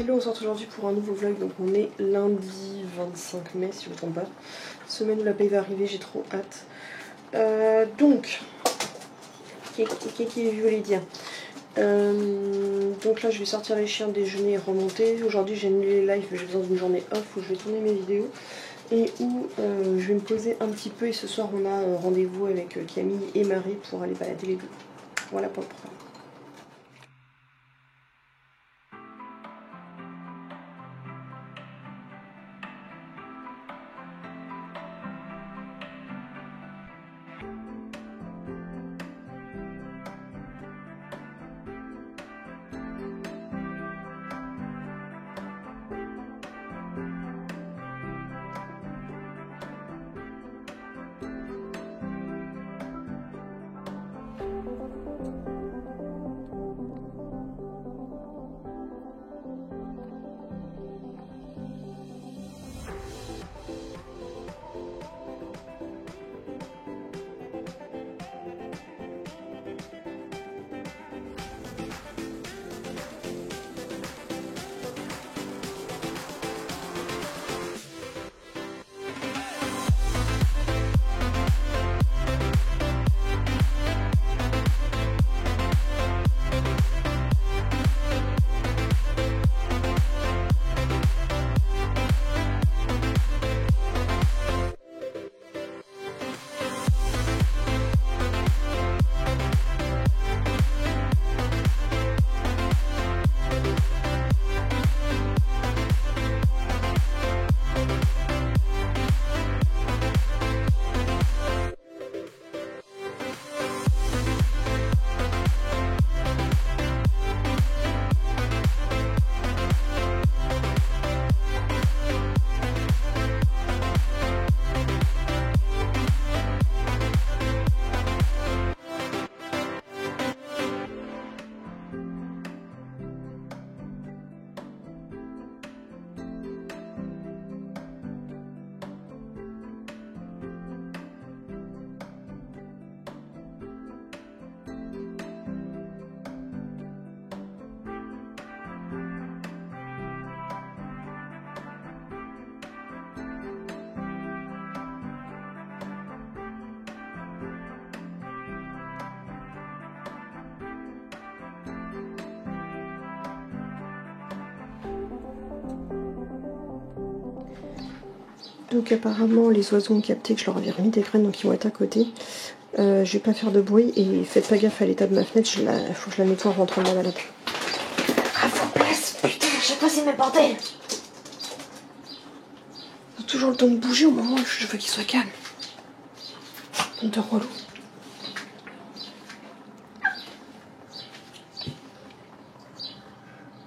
Hello, on se retrouve aujourd'hui pour un nouveau vlog. Donc on est lundi 25 mai si je ne me trompe pas. Semaine où la paye va arriver, j'ai trop hâte. Donc, qu'est-ce que je voulais dire, donc là je vais sortir les chiens, déjeuner et remonter. Aujourd'hui j'ai annulé les lives, j'ai besoin d'une journée off où je vais tourner mes vidéos et où je vais me poser un petit peu. Et ce soir on a rendez-vous avec Camille et Marie pour aller balader les deux. Voilà pour le programme. Donc apparemment les oiseaux ont capté que je leur avais remis des graines, donc ils vont être à côté. Je vais pas faire de bruit et faites pas gaffe à l'état de ma fenêtre, faut que je la nettoie en rentrant de la balade. Ah, faut place, putain, à chaque fois c'est le même bordel. J'ai toujours le temps de bouger au moment où je veux qu'il soit calme. Bande de relou.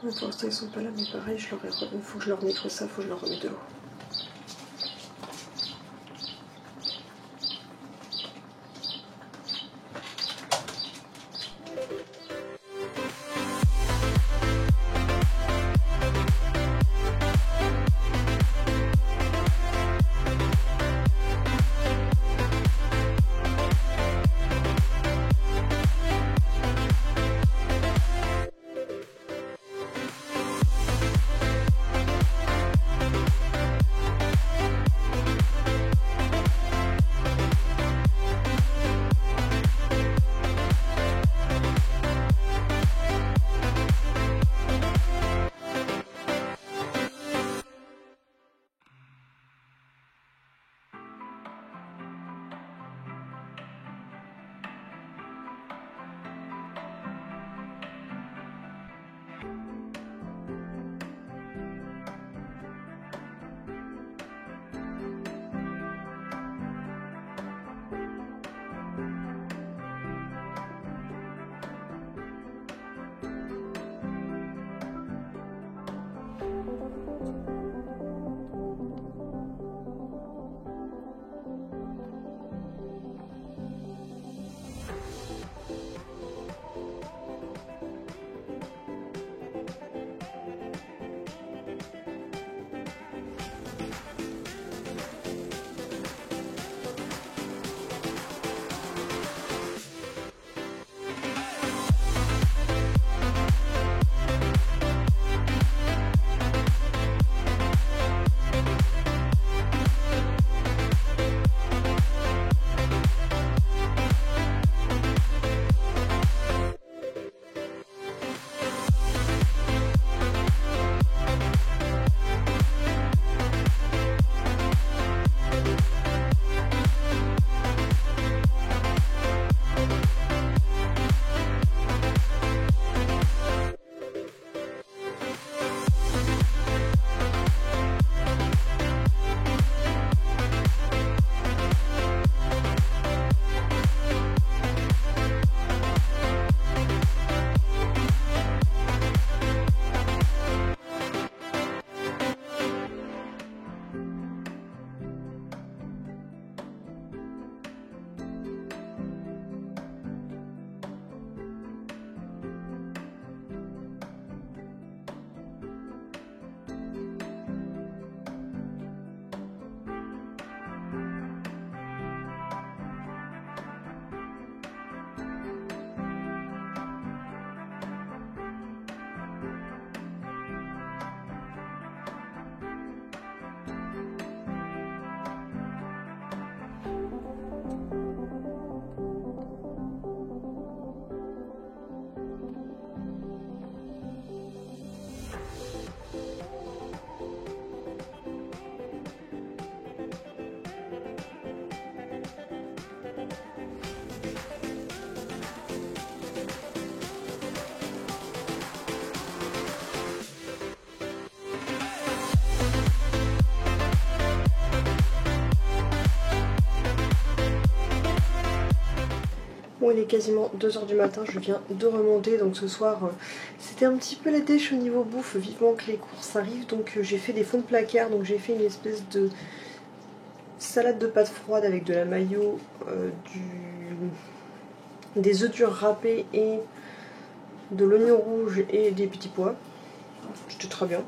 Pour l'instant ils sont pas là, mais pareil, faut que je leur nettoie ça, faut que je leur remette de l'eau. Bon, il est quasiment 2 h du matin, je viens de remonter, donc ce soir c'était un petit peu la dèche au niveau bouffe, vivement que les courses arrivent, donc j'ai fait des fonds de placard, donc j'ai fait une espèce de salade de pâtes froides avec de la mayo, des œufs durs râpés et de l'oignon rouge et des petits pois. C'était très bien.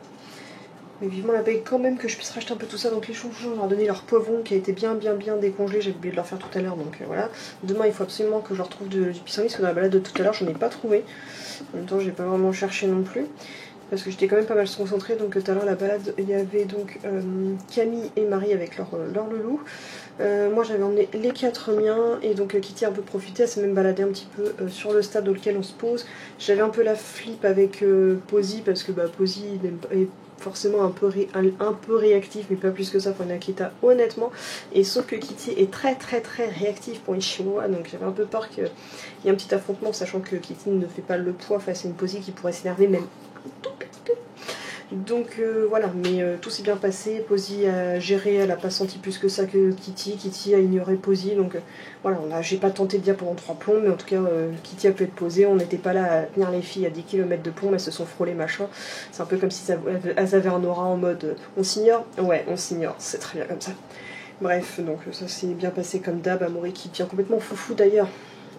Mais vivement la paye quand même que je puisse racheter un peu tout ça. Donc les chouchous, on leur a donné leur poivron qui a été bien décongelé. J'ai oublié de leur faire tout à l'heure, donc voilà. Demain il faut absolument que je retrouve du pissenlit parce que dans la balade de tout à l'heure j'en ai pas trouvé. En même temps j'ai pas vraiment cherché non plus. Parce que j'étais quand même pas mal concentrée. Donc tout à l'heure la balade, il y avait donc Camille et Marie avec leur loulou. Moi j'avais emmené les 4 miens et donc Kitty a un peu profité, elle s'est même baladée un petit peu sur le stade auquel on se pose. J'avais un peu la flip avec Posy parce que Posy est forcément un peu réactif, mais pas plus que ça pour une Akita honnêtement. Et sauf que Kitty est très réactive pour une chihuahua, donc j'avais un peu peur qu'il y ait un petit affrontement, sachant que Kitty ne fait pas le poids face à une Posy qui pourrait s'énerver même tout petit peu. Donc voilà, mais tout s'est bien passé. Posy a géré, elle a pas senti plus que ça que Kitty. Kitty a ignoré Posy, donc voilà, j'ai pas tenté de dire pendant 3 plombs, mais en tout cas Kitty a pu être posée. On n'était pas là à tenir les filles à 10 km de plomb, elles se sont frôlées machin. C'est un peu comme si elles avaient un aura en mode on s'ignore. Ouais, on s'ignore, c'est très bien comme ça. Bref, donc ça s'est bien passé comme d'hab. Amaury qui devient complètement foufou d'ailleurs.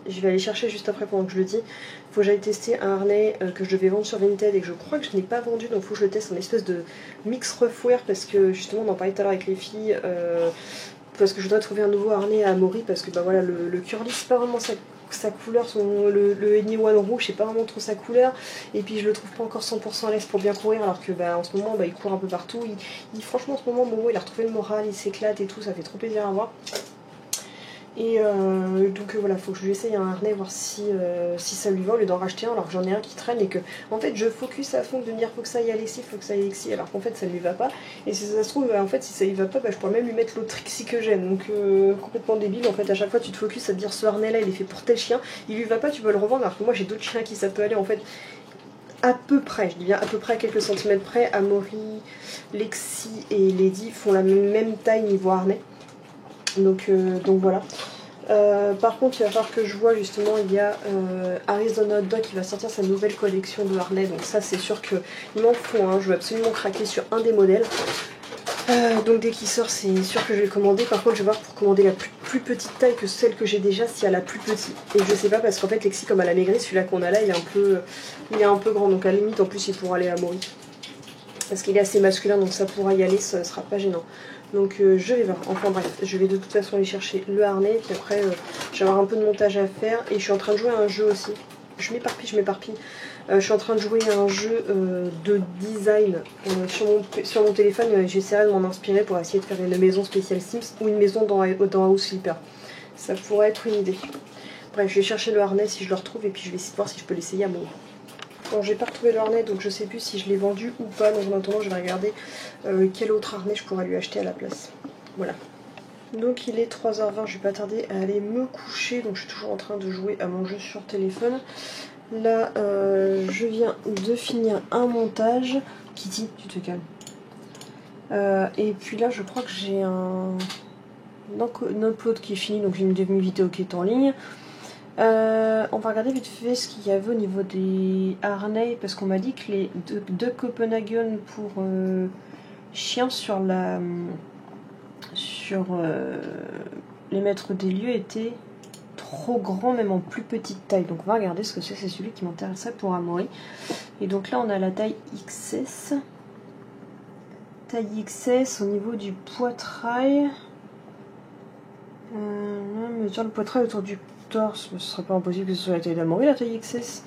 Je vais aller chercher juste après pendant que je le dis. Il faut que j'aille tester un harnais que je devais vendre sur Vinted et que je crois que je n'ai pas vendu, donc il faut que je le teste en espèce de mix roughwear parce que justement on en parlait tout à l'heure avec les filles. Parce que je dois trouver un nouveau harnais à Amaury parce que voilà, le curly c'est pas vraiment sa couleur, le Anyone rouge c'est pas vraiment trop sa couleur, et puis je le trouve pas encore 100% à l'aise pour bien courir, alors que en ce moment il court un peu partout. Franchement en ce moment il a retrouvé le moral, il s'éclate et tout, ça fait trop plaisir à voir. Et donc voilà, faut que je lui essaye un harnais, voir si ça lui va, au lieu d'en racheter un alors que j'en ai un qui traîne et que en fait je focus à fond de me dire faut que ça aille à ici, faut que ça aille ici, alors qu'en fait ça lui va pas. Et si ça se trouve, en fait si ça lui va pas, je pourrais même lui mettre l'autre Trixie que j'aime. Donc complètement débile, en fait à chaque fois tu te focuses à te dire ce harnais là il est fait pour tel chien, il lui va pas, tu peux le revendre, alors que moi j'ai d'autres chiens qui ça peut aller en fait. À peu près, je dis bien à peu près à quelques centimètres près, Amaury, Lexi et Lady font la même taille niveau harnais. Donc voilà. Par contre il va falloir que je vois, justement il y a Arizona Hot Dog qui va sortir sa nouvelle collection de harnais, donc ça c'est sûr qu'il m'en faut un, je veux absolument craquer sur un des modèles. Donc dès qu'il sort c'est sûr que je vais le commander. Par contre je vais voir pour commander la plus petite taille que celle que j'ai déjà, si elle a plus petit. Et je sais pas parce qu'en fait Lexi comme elle a maigri, celui-là qu'on a là il est un peu grand, donc à la limite en plus il pourra aller à Amaury. Parce qu'il est assez masculin donc ça pourra y aller, ça sera pas gênant. Donc je vais voir, enfin bref, je vais de toute façon aller chercher le harnais, puis après je vais avoir un peu de montage à faire, et je suis en train de jouer à un jeu aussi. Je m'éparpille. Je suis en train de jouer à un jeu de design sur mon téléphone, j'essaierai de m'en inspirer pour essayer de faire une maison spéciale Sims ou une maison dans House Flipper. Ça pourrait être une idée. Bref, je vais chercher le harnais si je le retrouve, et puis je vais essayer de voir si je peux l'essayer à mon... Bon, j'ai pas retrouvé le harnais donc je sais plus si je l'ai vendu ou pas, donc en attendant je vais regarder quel autre harnais je pourrais lui acheter à la place. Voilà. Donc il est 3h20, je vais pas tarder à aller me coucher, donc je suis toujours en train de jouer à mon jeu sur téléphone. Là je viens de finir un montage. Kitty, tu te calmes. Et puis là je crois que j'ai un upload qui est fini, donc j'ai une demi-vidéo qui est en ligne. On va regarder vite fait ce qu'il y avait au niveau des harnais, parce qu'on m'a dit que les deux Copenhagen pour chiens sur les maîtres des lieux étaient trop grands, même en plus petite taille. Donc on va regarder ce que c'est celui qui m'intéresserait pour Amaury. Et donc là on a la taille XS. Taille XS au niveau du poitrail. Mesure le poitrail autour du torse, mais ce serait pas impossible que ce soit la taille d'Amaury, la taille XS.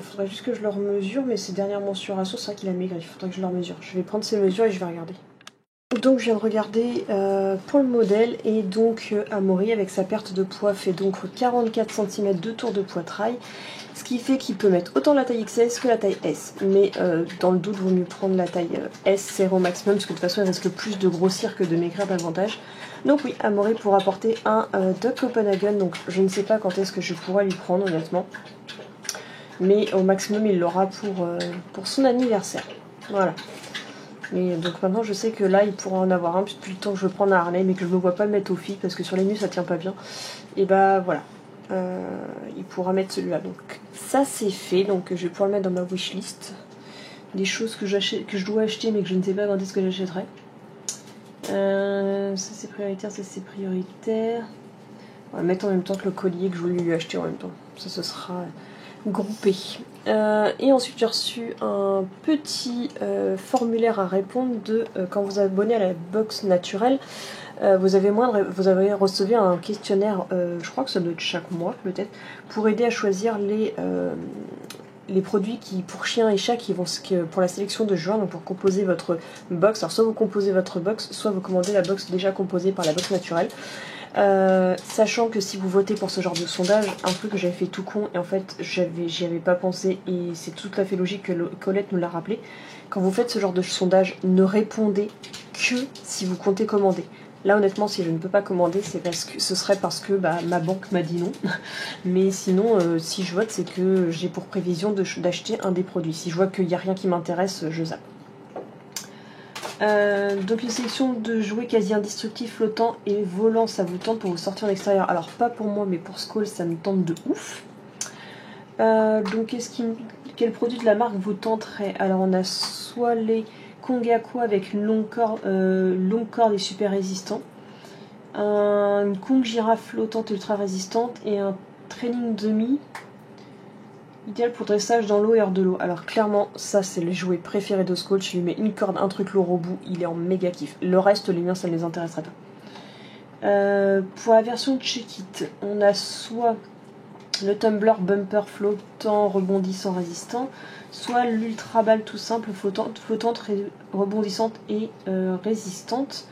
Faudrait juste que je leur mesure, mais ces dernières mensurations, c'est vrai qu'il a maigri, il faudrait que je leur mesure. Je vais prendre ces mesures et je vais regarder. Donc je viens de regarder pour le modèle, et donc Amaury avec sa perte de poids fait donc 44 cm de tour de poitrail, ce qui fait qu'il peut mettre autant la taille XS que la taille S, mais dans le doute vaut mieux prendre la taille S serrée au maximum, parce que de toute façon il risque plus de grossir que de maigrir davantage. Donc oui, Amaury pourra porter un de Copenhagen, donc je ne sais pas quand est-ce que je pourrai lui prendre honnêtement, mais au maximum il l'aura pour son anniversaire. Voilà. Mais donc maintenant je sais que là il pourra en avoir un, puis depuis le temps que je veux prendre un harnais mais que je ne me vois pas le mettre aux filles parce que sur les nus ça tient pas bien. Et bah voilà. il pourra mettre celui-là. Donc ça c'est fait, donc je vais pouvoir le mettre dans ma wishlist. Des choses que je dois acheter mais que je ne sais pas quand est-ce que j'achèterai. Ça c'est prioritaire, ça c'est prioritaire. On va mettre en même temps que le collier que je voulais lui acheter en même temps. Ça ce sera groupé. Et ensuite j'ai reçu un petit formulaire à répondre de quand vous abonnez à la box naturelle. Vous avez reçu un questionnaire, je crois que ça doit être chaque mois peut-être, pour aider à choisir les produits qui pour chiens et chats qui vont pour la sélection de juin, donc pour composer votre box. Alors soit vous composez votre box, soit vous commandez la box déjà composée par la box naturelle. Sachant que si vous votez pour ce genre de sondage, un truc que j'avais fait tout con et en fait j'y avais pas pensé et c'est tout à fait logique que Colette nous l'a rappelé, quand vous faites ce genre de sondage, ne répondez que si vous comptez commander. Là honnêtement si je ne peux pas commander ce serait parce que ma banque m'a dit non, mais sinon si je vote c'est que j'ai pour prévision d'acheter un des produits. Si je vois qu'il n'y a rien qui m'intéresse, je zappe. Donc une sélection de jouets quasi indestructifs, flottants et volants, ça vous tente pour vous sortir en extérieur. Alors pas pour moi mais pour Skull ça me tente de ouf. Donc quel produit de la marque vous tenterait? Alors on a soit les Kongaku avec une longue corde et super résistant, une Kong girafe flottante ultra résistante et un training demi idéal pour dressage dans l'eau et hors de l'eau. Alors clairement ça c'est le jouet préféré de Skull. Je lui mets une corde, un truc lourd au bout, il est en méga kiff. Le reste les miens ça ne les intéresserait pas. Pour la version check-it, on a soit le tumbler bumper flottant, rebondissant, résistant, soit l'ultra balle tout simple, flottante, rebondissante et résistante,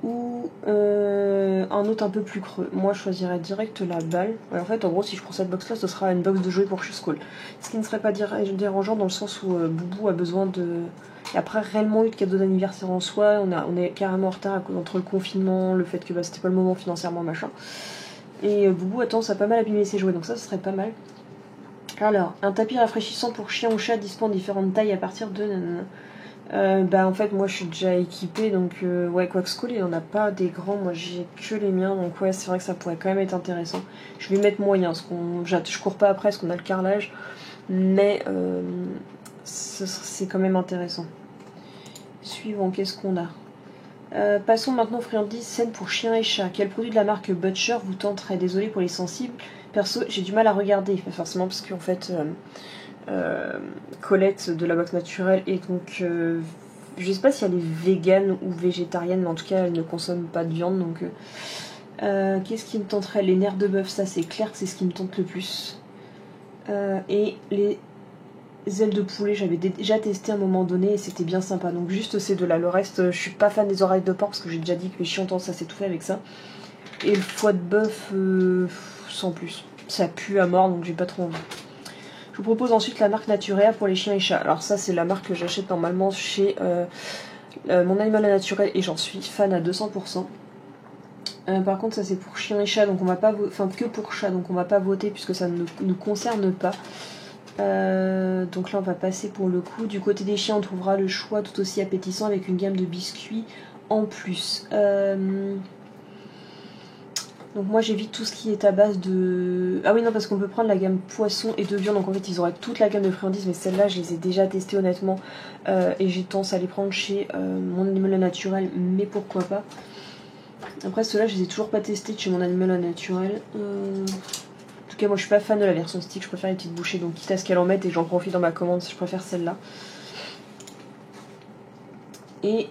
ou un autre un peu plus creux. Moi je choisirais direct la balle. En fait en gros si je prends cette box là ce sera une box de jouets pour Skull. Ce qui ne serait pas dérangeant dans le sens où Boubou a besoin de... Et après réellement eu de cadeau d'anniversaire en soi, on est carrément en retard entre le confinement, le fait que c'était pas le moment financièrement machin. Et Boubou a tendance à pas mal abîmer ses jouets, donc ça ce serait pas mal. Alors, un tapis rafraîchissant pour chien ou chat disponible en différentes tailles à partir de... en fait moi je suis déjà équipée, donc ouais, quoique Skull il en a pas des grands, moi j'ai que les miens, donc ouais c'est vrai que ça pourrait quand même être intéressant. Je vais mettre moyen, parce je cours pas après parce qu'on a le carrelage, mais c'est quand même intéressant. Suivant, qu'est-ce qu'on a? Passons maintenant aux friandises saines pour chiens et chats. Quel produit de la marque Butcher vous tenterait? Désolé pour les sensibles. Perso, j'ai du mal à regarder, forcément, parce qu'en fait, Colette de la box naturelle et donc, je sais pas si elle est végane ou végétarienne, mais en tout cas, elle ne consomme pas de viande. Donc, qu'est-ce qui me tenterait? Les nerfs de bœuf, ça c'est clair que c'est ce qui me tente le plus. Et les ailes de poulet, j'avais déjà testé à un moment donné et c'était bien sympa, donc juste ces deux là. Le reste je suis pas fan des oreilles de porc parce que j'ai déjà dit que les chiens ont tendance à s'étouffer avec ça, et le foie de bœuf sans plus, ça pue à mort donc j'ai pas trop envie. Je vous propose ensuite la marque Naturea pour les chiens et chats. Alors ça c'est la marque que j'achète normalement chez Mon Animal Naturel et j'en suis fan à 200%. Par contre ça c'est pour chiens et chats, donc on va pas que pour chat, donc on va pas voter puisque ça ne nous concerne pas. Donc là on va passer pour le coup. Du côté des chiens on trouvera le choix tout aussi appétissant avec une gamme de biscuits en plus. Donc moi j'évite tout ce qui est à base de... Ah oui non, parce qu'on peut prendre la gamme poisson et de viande, donc en fait ils auraient toute la gamme de friandises, mais celles-là je les ai déjà testées honnêtement, et j'ai tendance à les prendre chez Mon Animal Naturel, mais pourquoi pas. Après ceux-là je les ai toujours pas testés chez Mon Animal Naturel. En tout cas moi je suis pas fan de la version stick, je préfère les petites bouchées, donc quitte à ce qu'elle en mette et j'en profite dans ma commande, je préfère celle-là. Et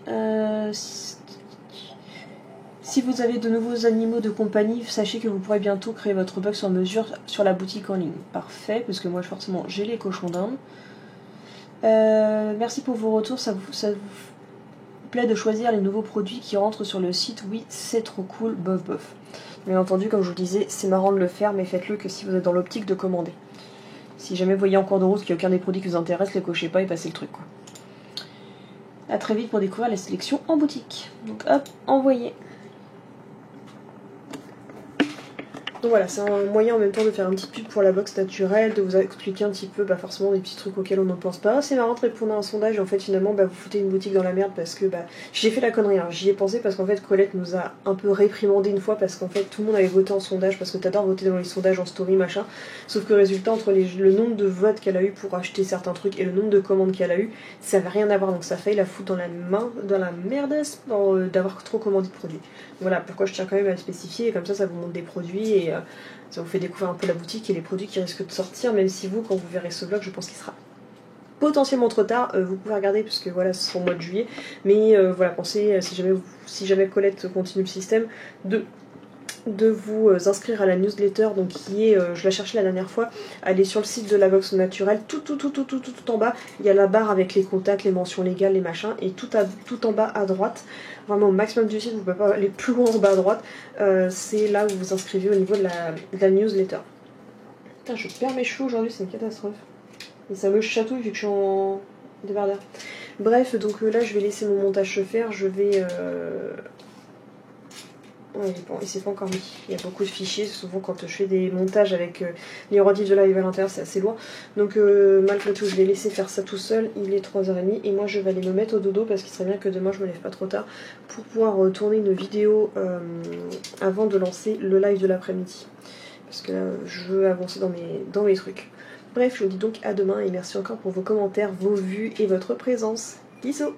si vous avez de nouveaux animaux de compagnie, sachez que vous pourrez bientôt créer votre box sur mesure sur la boutique en ligne. Parfait, parce que moi forcément j'ai les cochons d'Inde. Merci pour vos retours, ça vous plaît de choisir les nouveaux produits qui rentrent sur le site? Oui, c'est trop cool, bof bof. Bien entendu, comme je vous le disais, c'est marrant de le faire, mais faites-le que si vous êtes dans l'optique de commander. Si jamais vous voyez en cours de route qu'il n'y a aucun des produits qui vous intéresse, les cochez pas et passez le truc, quoi. A très vite pour découvrir la sélection en boutique. Donc hop, envoyé. Donc voilà, c'est un moyen en même temps de faire un petit pub pour la box naturelle, de vous expliquer un petit peu, forcément des petits trucs auxquels on ne pense pas. C'est marrant de répondre à un sondage et en fait finalement vous foutez une boutique dans la merde parce que j'ai fait la connerie, hein. J'y ai pensé parce qu'en fait Colette nous a un peu réprimandé une fois parce qu'en fait tout le monde avait voté en sondage parce que t'adores voter dans les sondages en story machin. Sauf que résultat entre le nombre de votes qu'elle a eu pour acheter certains trucs et le nombre de commandes qu'elle a eu, ça avait rien à voir, donc ça a failli la foutre dans la merdasse d'avoir trop commandé de produits. Voilà pourquoi je tiens quand même à le spécifier et comme ça vous montre des produits et ça vous fait découvrir un peu la boutique et les produits qui risquent de sortir, même si vous, quand vous verrez ce vlog, je pense qu'il sera potentiellement trop tard. Vous pouvez regarder puisque voilà, c'est au mois de juillet, mais voilà, pensez, si jamais Colette continue le système, de vous inscrire à la newsletter, donc qui est, je la cherchais la dernière fois, allez sur le site de la box naturelle, tout en bas, il y a la barre avec les contacts, les mentions légales, les machins, et tout en bas à droite, vraiment au maximum du site, vous pouvez pas aller plus loin en bas à droite, c'est là où vous vous inscrivez au niveau de la newsletter. Putain, je perds mes cheveux aujourd'hui, c'est une catastrophe. Et ça me chatouille vu que je suis en débardeur. Bref, donc là je vais laisser mon montage se faire, je vais... il s'est pas encore mis. Il y a beaucoup de fichiers. Souvent, quand je fais des montages avec les rediffs de live à l'intérieur, c'est assez loin. Donc, malgré tout, je vais laisser faire ça tout seul. Il est 3h30 et moi, je vais aller me mettre au dodo parce qu'il serait bien que demain, je me lève pas trop tard pour pouvoir tourner une vidéo avant de lancer le live de l'après-midi. Parce que là, je veux avancer dans mes trucs. Bref, je vous dis donc à demain et merci encore pour vos commentaires, vos vues et votre présence. Bisous!